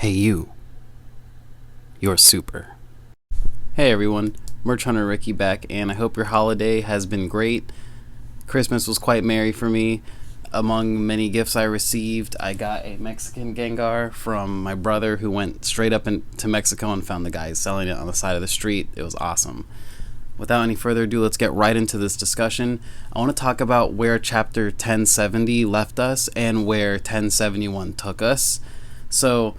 Hey you, you're super. Hey everyone, Merch Hunter Ricky back, and I hope your holiday has been great. Christmas was quite merry for me. Among many gifts I received, I got a Mexican Gengar from my brother who went straight up to Mexico and found the guys selling it on the side of the street. It was awesome. Without any further ado, let's get right into this discussion. I want to talk about where chapter 1070 left us and where 1071 took us. So,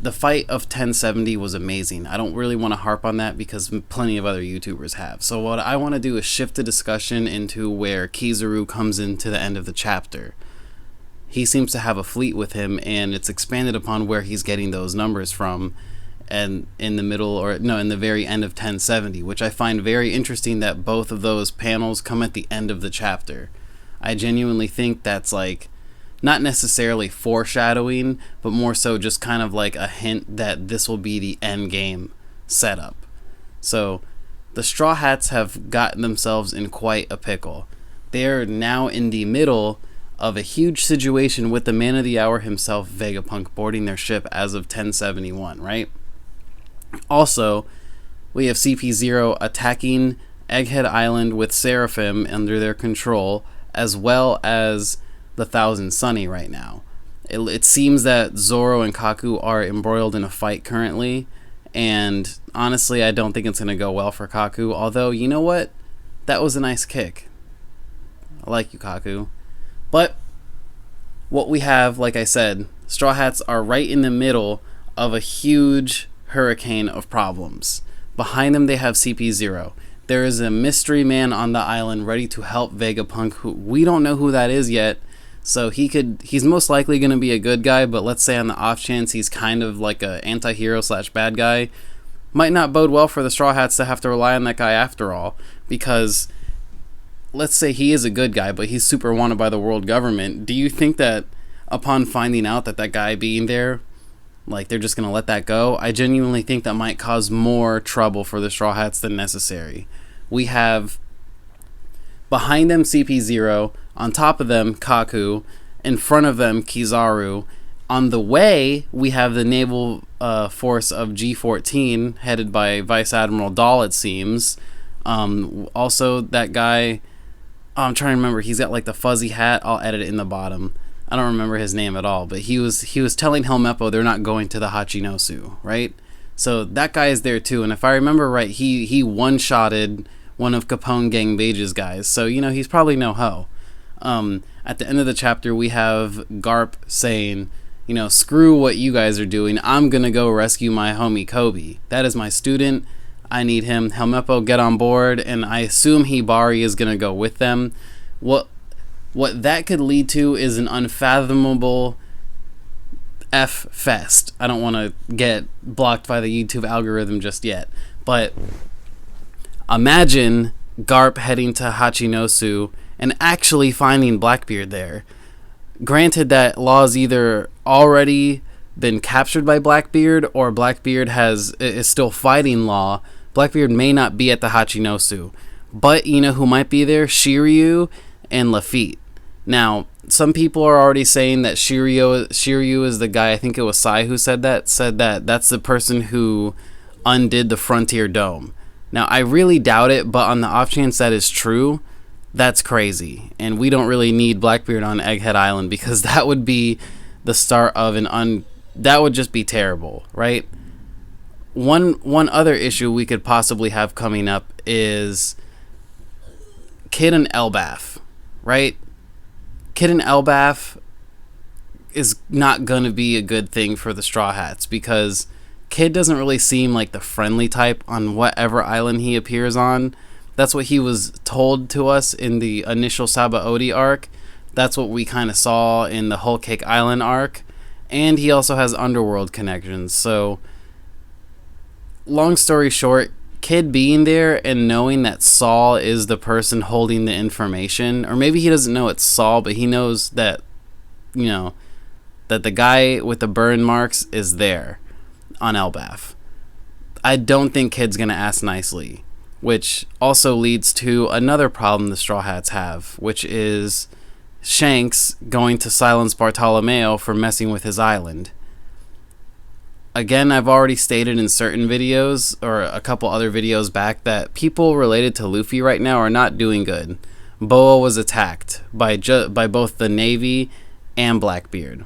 the fight of 1070 was amazing. I don't really want to harp on that because plenty of other YouTubers have. So what I want to do is shift the discussion into where Kizaru comes into the end of the chapter. He seems to have a fleet with him, and it's expanded upon where he's getting those numbers from, and in the very end of 1070, which I find very interesting that both of those panels come at the end of the chapter. I genuinely think that's like not necessarily foreshadowing, but more so just kind of like a hint that this will be the end game setup. So the Straw Hats have gotten themselves in quite a pickle. They're now in the middle of a huge situation with the man of the hour himself, Vegapunk, boarding their ship as of 1071, right? Also, we have CP0 attacking Egghead Island with Seraphim under their control, as well as the Thousand Sunny right now. It seems that Zoro and Kaku are embroiled in a fight currently, and honestly, I don't think it's going to go well for Kaku, although, you know what? That was a nice kick. I like you, Kaku. But what we have, like I said, Straw Hats are right in the middle of a huge hurricane of problems. Behind them, they have CP0. There is a mystery man on the island ready to help Vegapunk, who we don't know who that is yet. So he's most likely going to be a good guy, but let's say on the off chance he's kind of like a anti-hero / bad guy, might not bode well for the Straw Hats to have to rely on that guy after all, because let's say he is a good guy, but he's super wanted by the world government. Do you think that upon finding out that guy being there, like they're just going to let that go? I genuinely think that might cause more trouble for the Straw Hats than necessary. We have behind them CP0, on top of them Kaku, in front of them Kizaru. On the way, we have the naval force of G14, headed by Vice Admiral Dahl, it seems. Also, that guy, I'm trying to remember, he's got like the fuzzy hat. I'll edit it in the bottom. I don't remember his name at all, but he was telling Helmeppo they're not going to the Hachinosu, right? So that guy is there too, and if I remember right, he one-shotted one of Capone Gang Bage's guys, so he's probably no hoe. At the end of the chapter, we have Garp saying, screw what you guys are doing, I'm gonna go rescue my homie Kobe. That is my student, I need him. Helmeppo, get on board, and I assume Hibari is gonna go with them. What that could lead to is an unfathomable F fest. I don't want to get blocked by the YouTube algorithm just yet, but imagine Garp heading to Hachinosu and actually finding Blackbeard there. Granted that Law's either already been captured by Blackbeard or Blackbeard is still fighting Law. Blackbeard may not be at the Hachinosu, but who might be there? Shiryu and Lafitte. Now, some people are already saying that Shiryu is the guy, I think it was Sai who said that that's the person who undid the Frontier Dome. Now, I really doubt it, but on the off chance that is true, that's crazy. And we don't really need Blackbeard on Egghead Island, because that would be the start of that would just be terrible, right? One other issue we could possibly have coming up is Kid and Elbaf, right? Kid and Elbaf is not going to be a good thing for the Straw Hats, because Kid doesn't really seem like the friendly type on whatever island he appears on. That's what he was told to us in the initial Sabaody arc. That's what we kind of saw in the Whole Cake Island arc. And he also has underworld connections. So, long story short, Kid being there and knowing that Saul is the person holding the information, or maybe he doesn't know it's Saul, but he knows that, that the guy with the burn marks is there on Elbaf. I don't think Kid's gonna ask nicely, which also leads to another problem the Straw Hats have, which is Shanks going to silence Bartolomeo for messing with his island. again, I've already stated in certain videos or a couple other videos back that people related to Luffy right now are not doing good. Boa was attacked by both the Navy and Blackbeard.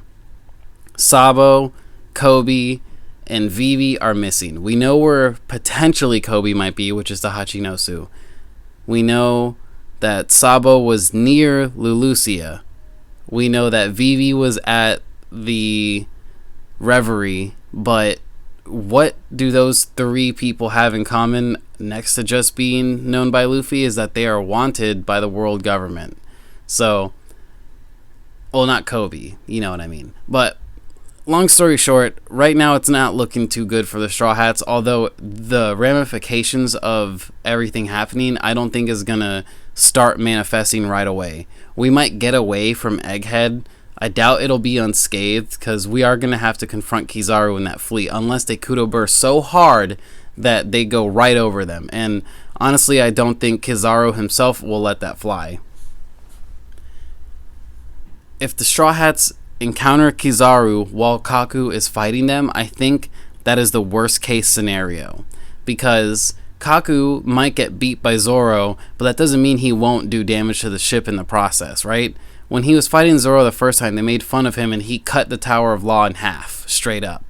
Sabo, Kobe, and Vivi are missing. We know where potentially Kobe might be, which is the Hachinosu. We know that Sabo was near Lulusia. We know that Vivi was at the Reverie, but what do those three people have in common next to just being known by Luffy is that they are wanted by the world government. So, well, not Kobe, you know what I mean. But long story short, right now it's not looking too good for the Straw Hats, although the ramifications of everything happening I don't think is going to start manifesting right away. We might get away from Egghead. I doubt it'll be unscathed because we are going to have to confront Kizaru in that fleet unless they Kudo burst so hard that they go right over them. And honestly, I don't think Kizaru himself will let that fly. If the Straw Hats encounter Kizaru while Kaku is fighting them, I think that is the worst case scenario, because Kaku might get beat by Zoro, but that doesn't mean he won't do damage to the ship in the process, right? When he was fighting Zoro the first time, they made fun of him and he cut the Tower of Law in half, straight up.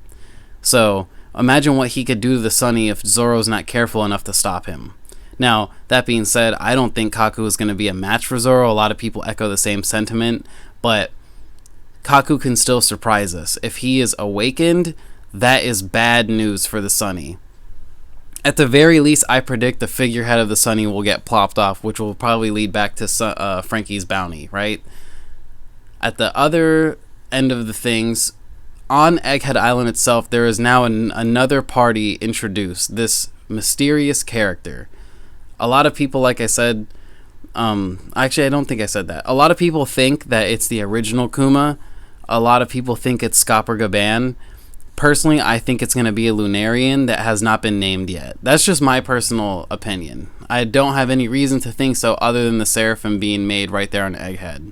So imagine what he could do to the Sunny if Zoro's not careful enough to stop him. Now, that being said, I don't think Kaku is going to be a match for Zoro. A lot of people echo the same sentiment, but Kaku can still surprise us. If he is awakened, that is bad news for the Sunny. At the very least, I predict the figurehead of the Sunny will get plopped off, which will probably lead back to Frankie's bounty, right? At the other end of the things, on Egghead Island itself, there is now another party introduced, this mysterious character. A lot of people, like I said, actually I don't think I said that. A lot of people think that it's the original Kuma. A lot of people think it's Scopper Gaban. Personally, I think it's going to be a Lunarian that has not been named yet. That's just my personal opinion. I don't have any reason to think so other than the Seraphim being made right there on Egghead.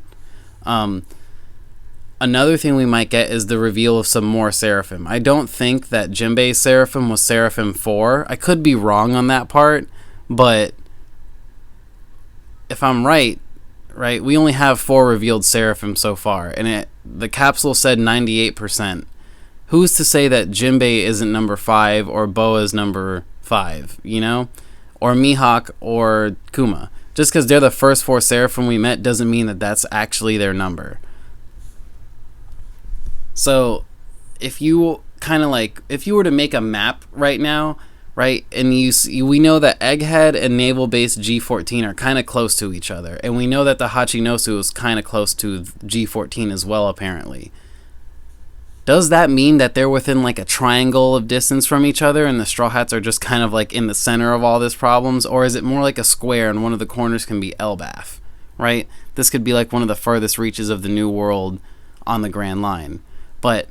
Another thing we might get is the reveal of some more Seraphim. I don't think that Jinbei's Seraphim was Seraphim 4. I could be wrong on that part, but if I'm right, we only have 4 revealed Seraphim so far, and the capsule said 98%. Who's to say that Jinbei isn't number 5 or Boa's number 5, you know? Or Mihawk or Kuma. Just because they're the first 4 Seraphim we met doesn't mean that that's actually their number. So, if you were to make a map right now, right, and we know that Egghead and Naval Base G14 are kind of close to each other, and we know that the Hachinosu is kind of close to G14 as well, apparently. Does that mean that they're within like a triangle of distance from each other and the Straw Hats are just kind of like in the center of all this problems? Or is it more like a square and one of the corners can be Elbaf, right? This could be like one of the furthest reaches of the New World on the Grand Line. But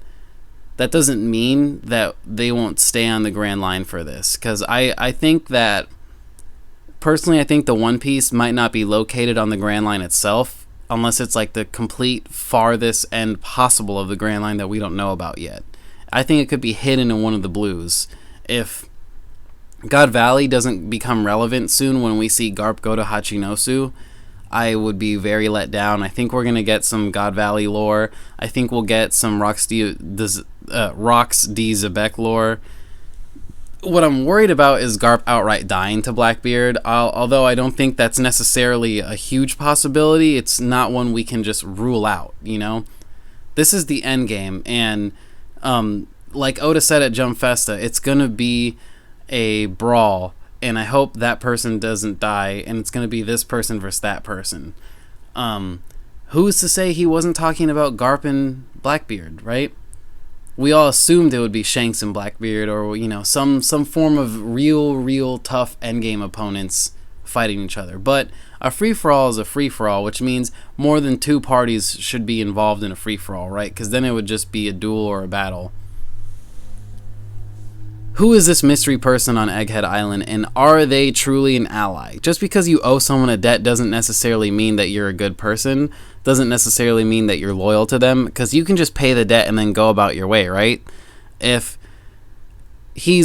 that doesn't mean that they won't stay on the Grand Line for this. Because I think that, personally, I think the One Piece might not be located on the Grand Line itself, unless it's like the complete farthest end possible of the Grand Line that we don't know about yet. I think it could be hidden in one of the blues. If God Valley doesn't become relevant soon when we see Garp go to Hachinosu, I would be very let down. I think we're going to get some God Valley lore. I think we'll get some Rox D. Zebek lore. What I'm worried about is Garp outright dying to Blackbeard. Although I don't think that's necessarily a huge possibility, it's not one we can just rule out, you know? This is the end game, and like Oda said at Jump Festa, it's going to be a brawl, and I hope that person doesn't die, and it's going to be this person versus that person. Who's to say he wasn't talking about Garp and Blackbeard, right? We all assumed it would be Shanks and Blackbeard, or, you know, some form of real tough endgame opponents fighting each other. But a free-for-all is a free-for-all, which means more than 2 parties should be involved in a free-for-all, right? Because then it would just be a duel or a battle. Who is this mystery person on Egghead Island, and are they truly an ally? Just because you owe someone a debt doesn't necessarily mean that you're a good person, doesn't necessarily mean that you're loyal to them, because you can just pay the debt and then go about your way, right? If he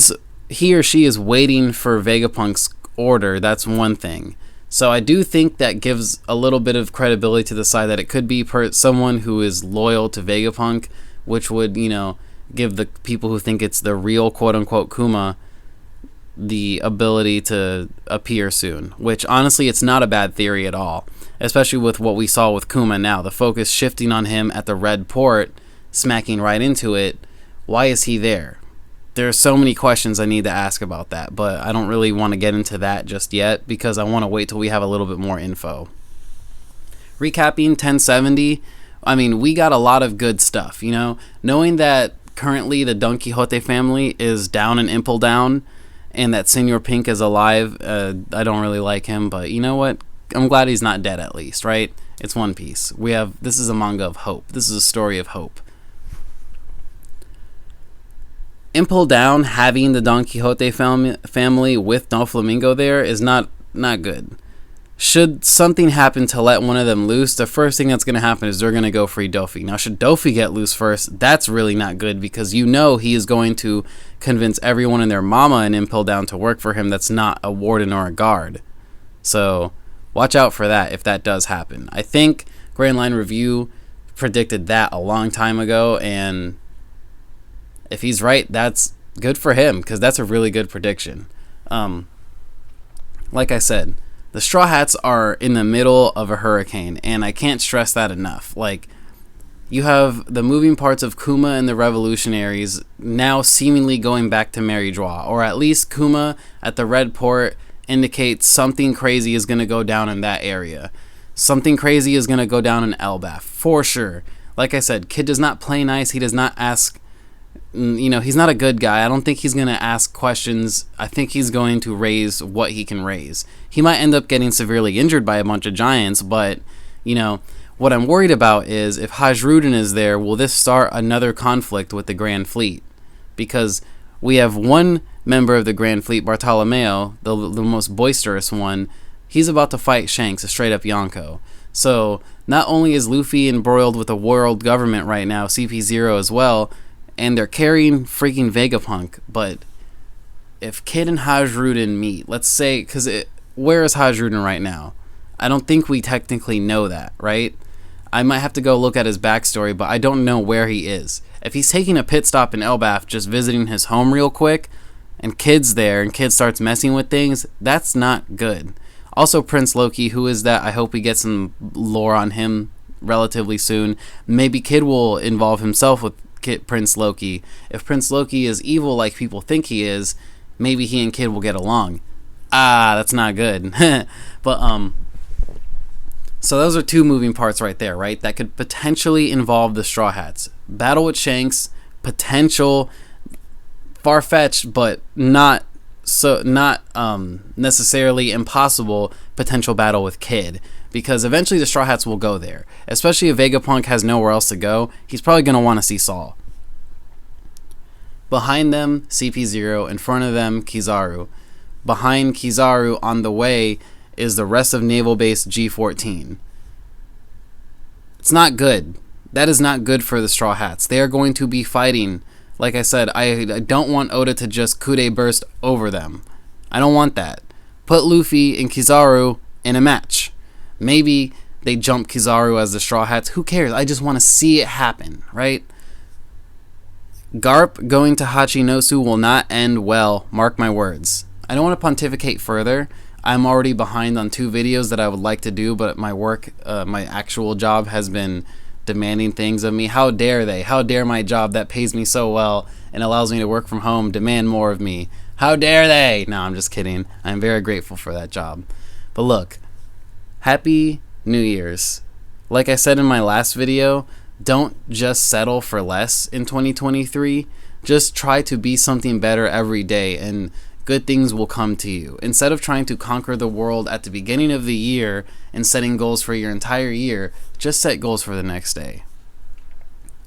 or she is waiting for Vegapunk's order. That's one thing. So I do think that gives a little bit of credibility to the side that it could be someone who is loyal to Vegapunk, which would, give the people who think it's the real quote-unquote Kuma the ability to appear soon, which honestly it's not a bad theory at all, especially with what we saw with Kuma now, the focus shifting on him at the red port, smacking right into it. Why is he there? There are so many questions I need to ask about that, but I don't really want to get into that just yet because I want to wait till we have a little bit more info. Recapping 1070, I mean, we got a lot of good stuff, knowing that currently the Don Quixote family is down and Impel down, and that Senor Pink is alive. I don't really like him, but you know what? I'm glad he's not dead at least, right? It's One Piece. This is a manga of hope. This is a story of hope. Impel down having the Don Quixote family with Doflamingo there is not good. Should something happen to let one of them loose, the first thing that's going to happen is they're going to go free Dofi. Now, should Dofi get loose first, that's really not good because he is going to convince everyone and their mama in Impel Down to work for him that's not a warden or a guard. So, watch out for that if that does happen. I think Grand Line Review predicted that a long time ago, and if he's right, that's good for him because that's a really good prediction. Like I said, the Straw Hats are in the middle of a hurricane, and I can't stress that enough. Like, you have the moving parts of Kuma and the Revolutionaries now seemingly going back to Mary-Joie, or at least Kuma at the Red Port indicates something crazy is going to go down in that area. Something crazy is going to go down in Elbaf, for sure. Like I said, Kid does not play nice. He does not ask... he's not a good guy. I don't think he's going to ask questions. I think he's going to raise what he can raise. He might end up getting severely injured by a bunch of giants, but, what I'm worried about is if Hajrudin is there, will this start another conflict with the Grand Fleet? Because we have one member of the Grand Fleet, Bartolomeo, the most boisterous one. He's about to fight Shanks, a straight-up Yonko. So, not only is Luffy embroiled with the world government right now, CP0 as well, and they're carrying freaking Vegapunk, but if Kid and Hajrudin meet, let's say, where is Hajrudin right now? I don't think we technically know that, right? I might have to go look at his backstory, but I don't know where he is. If he's taking a pit stop in Elbaf, just visiting his home real quick, and Kid's there, and Kid starts messing with things, that's not good. Also, Prince Loki, who is that? I hope we get some lore on him relatively soon. Maybe Kid will involve himself with Prince Loki. If Prince Loki is evil like people think he is, maybe he and Kid will get along. That's not good. But so those are two moving parts right there, right? That could potentially involve the Straw Hats. Battle with Shanks, potential, far-fetched, but not necessarily impossible potential battle with Kid. Because eventually the Straw Hats will go there. Especially if Vegapunk has nowhere else to go, he's probably going to want to see Saul. Behind them, CP0. In front of them, Kizaru. Behind Kizaru on the way is the rest of Naval Base G14. It's not good. That is not good for the Straw Hats. They are going to be fighting. Like I said, I don't want Oda to just Kude burst over them. I don't want that. Put Luffy and Kizaru in a match. Maybe they jump Kizaru as the Straw Hats. Who cares? I just want to see it happen, right? Garp going to Hachinosu will not end well. Mark my words. I don't want to pontificate further. I'm already behind on 2 videos that I would like to do, but my work, my actual job has been demanding things of me. How dare they? How dare my job that pays me so well and allows me to work from home demand more of me? How dare they? No, I'm just kidding. I'm very grateful for that job. But look, Happy New Year's. Like I said in my last video, don't just settle for less in 2023. Just try to be something better every day and good things will come to you. Instead of trying to conquer the world at the beginning of the year and setting goals for your entire year, just set goals for the next day.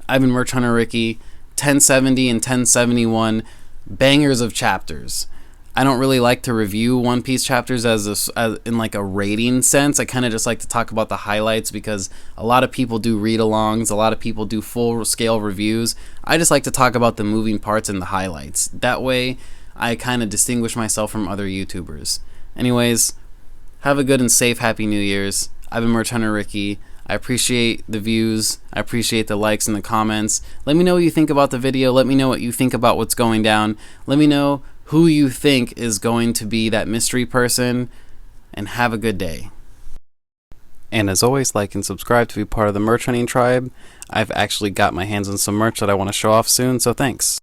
I've been Merch Hunter Ricky, 1070 and 1071, bangers of chapters. I don't really like to review One Piece chapters as in like a rating sense. I kind of just like to talk about the highlights because a lot of people do read-alongs, a lot of people do full-scale reviews. I just like to talk about the moving parts and the highlights. That way, I kind of distinguish myself from other YouTubers. Anyways, have a good and safe Happy New Year's. I've been Merch Hunter Ricky. I appreciate the views. I appreciate the likes and the comments. Let me know what you think about the video. Let me know what you think about what's going down. Let me know who you think is going to be that mystery person, and have a good day. And as always, like and subscribe to be part of the merch hunting tribe. I've actually got my hands on some merch that I want to show off soon, so thanks.